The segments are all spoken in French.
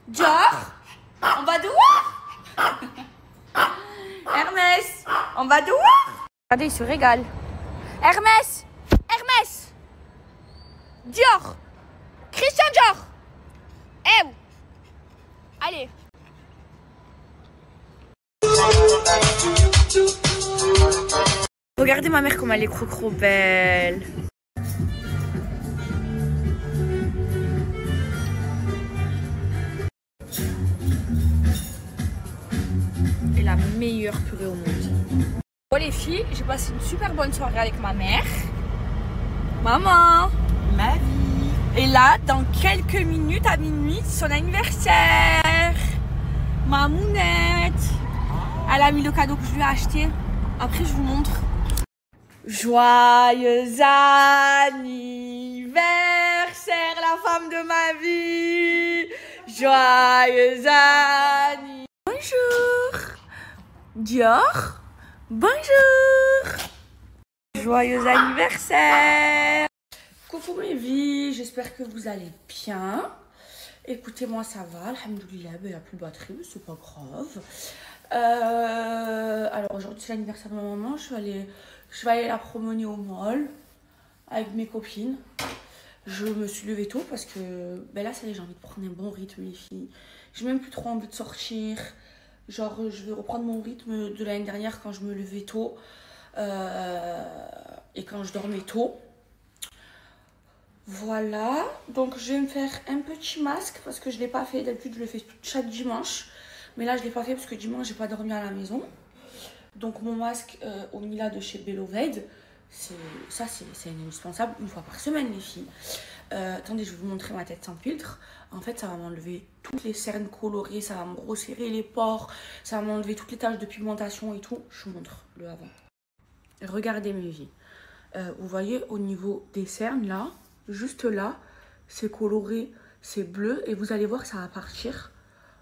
Dior, on va dehors. Hermès, on va dehors. Regardez, il se régale. Hermès, Hermès, Dior, Christian Dior. Eh, allez. Regardez ma mère comme elle est trop belle. Et la meilleure purée au monde. Bon les filles, j'ai passé une super bonne soirée avec ma mère. Maman, Ma vie. et là, dans quelques minutes à minuit, c'est son anniversaire. Ma mounette. Elle a mis le cadeau que je lui ai acheté. Après, je vous montre. Joyeux anniversaire, la femme de ma vie. Joyeux anniversaire. Bonjour. Dior. Bonjour. Joyeux anniversaire. Coucou mes vies, j'espère que vous allez bien. Écoutez-moi, ça va, alhamdoulilah, il n'y a plus de batterie, mais c'est pas grave. Alors aujourd'hui c'est l'anniversaire de ma maman, je vais aller la promener au mall avec mes copines. Je me suis levée tôt parce que là ça y est, j'ai envie de prendre un bon rythme les filles. J'ai même plus trop envie de sortir. Genre je vais reprendre mon rythme de l'année dernière quand je me levais tôt et quand je dormais tôt. Voilà, donc je vais me faire un petit masque parce que je ne l'ai pas fait. D'habitude je le fais chaque dimanche. Mais là je ne l'ai pas fait parce que dimanche j'ai pas dormi à la maison. Donc mon masque au Mila de chez Beloved, c'est indispensable une fois par semaine les filles. Attendez, je vais vous montrer ma tête sans filtre. En fait ça va m'enlever toutes les cernes colorées, ça va me resserrer les pores, ça va m'enlever toutes les taches de pigmentation et tout. Je vous montre le avant. Regardez mes vies. Vous voyez au niveau des cernes là, juste là, c'est coloré, c'est bleu et vous allez voir que ça va partir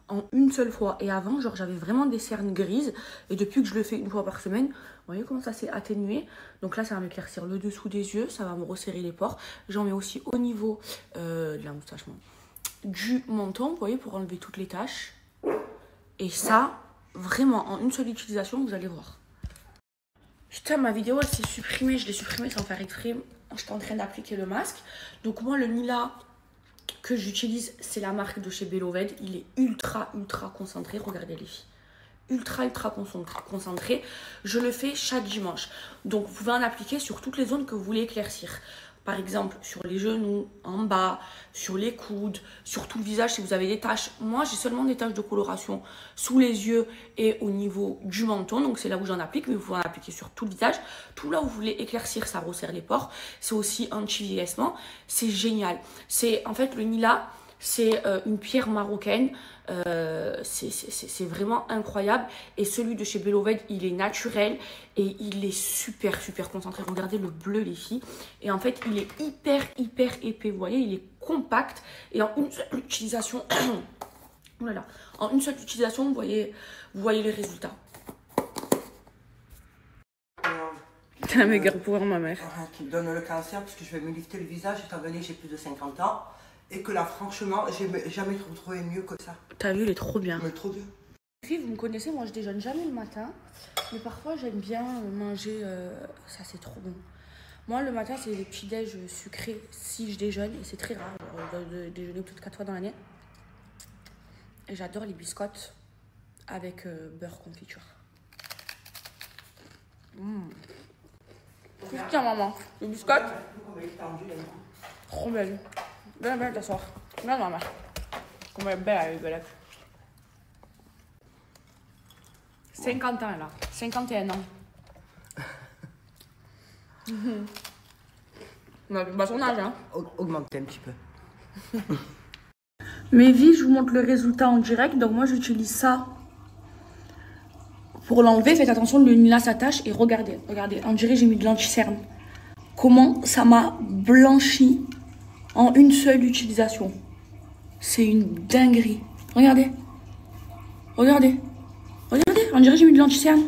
en une seule fois. Et avant, genre j'avais vraiment des cernes grises et depuis que je le fais une fois par semaine, vous voyez comment ça s'est atténué. Donc là, ça va m'éclaircir le dessous des yeux, ça va me resserrer les pores. J'en mets aussi au niveau de la moustache, du menton, vous voyez, pour enlever toutes les taches. Et ça, vraiment, en une seule utilisation, vous allez voir. Putain, ma vidéo elle s'est supprimée, je l'ai supprimée sans faire exprès. J'étais en train d'appliquer le masque. Donc moi le Mila que j'utilise, c'est la marque de chez Beloved. Il est ultra concentré, regardez les filles. Ultra concentré. Je le fais chaque dimanche. Donc vous pouvez en appliquer sur toutes les zones que vous voulez éclaircir. Par exemple, sur les genoux, en bas, sur les coudes, sur tout le visage si vous avez des taches. Moi, j'ai seulement des taches de coloration sous les yeux et au niveau du menton. Donc, c'est là où j'en applique, mais vous pouvez en appliquer sur tout le visage. Tout là où vous voulez éclaircir, ça resserre les pores. C'est aussi anti-vieillissement. C'est génial. En fait, le Nila, c'est une pierre marocaine. C'est vraiment incroyable. Et celui de chez Beloved, il est naturel et il est super concentré. Regardez le bleu les filles. Et en fait il est hyper épais, vous voyez, il est compact et en une seule utilisation oh là là, en une seule utilisation vous voyez les résultats. T'as un méga pouvoir ma mère. Qui me donne le cancer parce que je vais me lifter le visage étant donné que j'ai plus de 50 ans. Et que là, franchement, j'ai jamais trouvé mieux que ça. T'as vu, il est trop bien. Mais trop bien. Les filles, vous me connaissez, moi je déjeune jamais le matin. Mais parfois j'aime bien manger, ça c'est trop bon. Moi le matin c'est les petits déj sucrés si je déjeune. Et c'est très rare, je dois déjeuner peut-être 4 fois dans l'année. Et j'adore les biscottes avec beurre confiture. Tiens maman, les biscottes. Trop belle. Belle t'asseoir. Regarde maman. Comme elle est belle avec belle. 50 ans là. 51 ans. On a pas son âge hein. Augmenter un petit peu. Mes vies, je vous montre le résultat en direct. Donc moi j'utilise ça pour l'enlever. Faites attention, le Nila s'attache et regardez, on dirait j'ai mis de l'anti-cerne. Comment ça m'a blanchi en une seule utilisation. C'est une dinguerie. Regardez, on dirait j'ai mis de l'anti-cerne.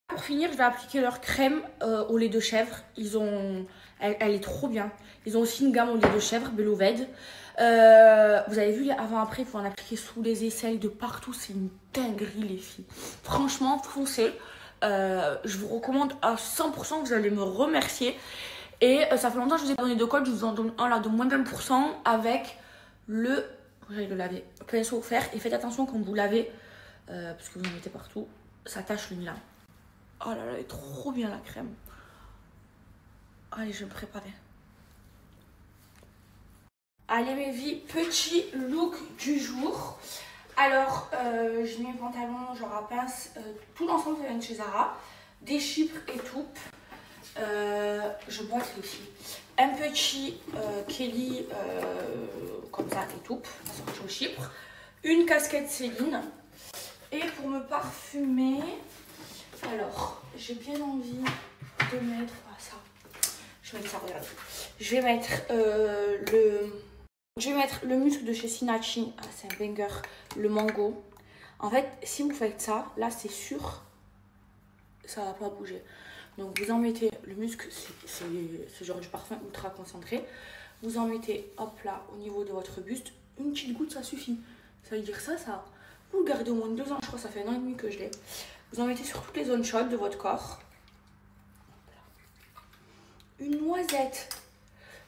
Pour finir, je vais appliquer leur crème au lait de chèvre. Ils ont Elle est trop bien. Ils ont aussi une gamme au lait de chèvre, Beloved. Vous avez vu les avant-après, il faut en appliquer sous les aisselles de partout. C'est une dinguerie, les filles. Franchement, foncez. Je vous recommande à 100%, vous allez me remercier. Et ça fait longtemps que je vous ai donné deux codes. Je vous en donne un là de moins 20% avec le... J'allais le laver. Pinceau offert. Et faites attention quand vous lavez, parce que vous en mettez partout. Ça tache le Milan. Oh là là, elle est trop bien la crème. Allez, je vais me préparer. Allez mes vies, petit look du jour. Alors, j'ai mis mes pantalons genre à pince, tout l'ensemble vient de chez Zara, des chypres et tout. Je boite les filles. Un petit Kelly comme ça et tout, parce que je suis au Chypre. Une casquette Céline. Et pour me parfumer, alors j'ai bien envie de mettre ça. Je vais mettre ça, regardez. Je vais mettre le muscle de chez Sinachi. Ah, c'est un banger. Le mango. En fait, si vous faites ça, là c'est sûr, ça va pas bouger. Donc vous en mettez le muscle, c'est ce genre de parfum ultra concentré. Vous en mettez, hop là, au niveau de votre buste. Une petite goutte, ça suffit. Ça veut dire ça. Vous le gardez au moins 2 ans, je crois, ça fait 1 an et demi que je l'ai. Vous en mettez sur toutes les zones chaudes de votre corps. Une noisette.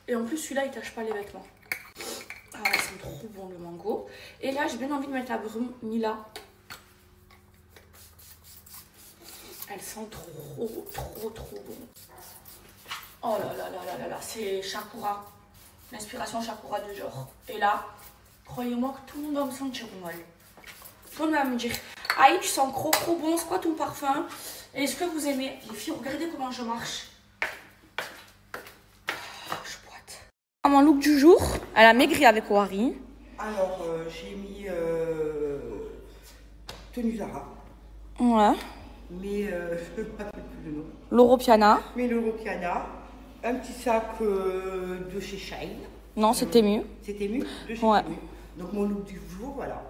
Et en plus, celui-là, il tâche pas les vêtements. Ah, c'est trop bon le mango. Et là, j'ai bien envie de mettre la brume Nila. Elle sent trop bon. Oh là là là là là là, c'est Shakura. L'inspiration Shakura de genre. Et là, croyez-moi que tout le monde va me sentir mal. Tout le monde va me dire, aïe, tu sens trop bon, c'est quoi ton parfum? Est-ce que vous aimez? Les filles, regardez comment je marche. Je boite. Mon look du jour, elle a maigri avec Wari. Alors, j'ai mis tenue Zara. Ouais. Mais je ne me rappelle plus le nom. L'Europiana. Mais l'Europiana. Un petit sac de chez Shine. Non, c'était mieux. C'était mieux de chez ouais. Mieux. Donc mon look du jour, voilà.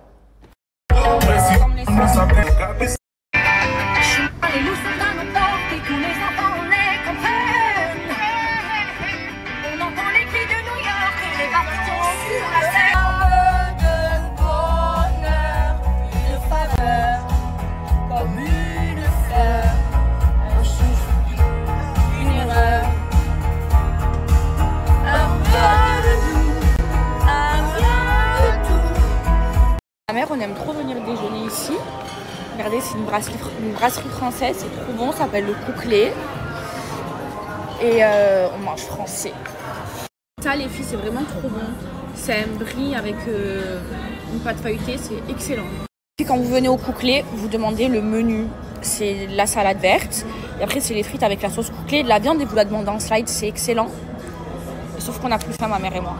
Ma mère, on aime trop venir déjeuner ici. Regardez, c'est une brasserie française, c'est trop bon, ça s'appelle le Couclet. Et on mange français. Ça, les filles, c'est vraiment trop bon. C'est un brie avec une pâte feuilletée, c'est excellent. Puis quand vous venez au Couclet, vous demandez le menu. C'est la salade verte. Et après, c'est les frites avec la sauce Couclet, de la viande et vous la demandez en slide, c'est excellent. Sauf qu'on n'a plus faim, ma mère et moi.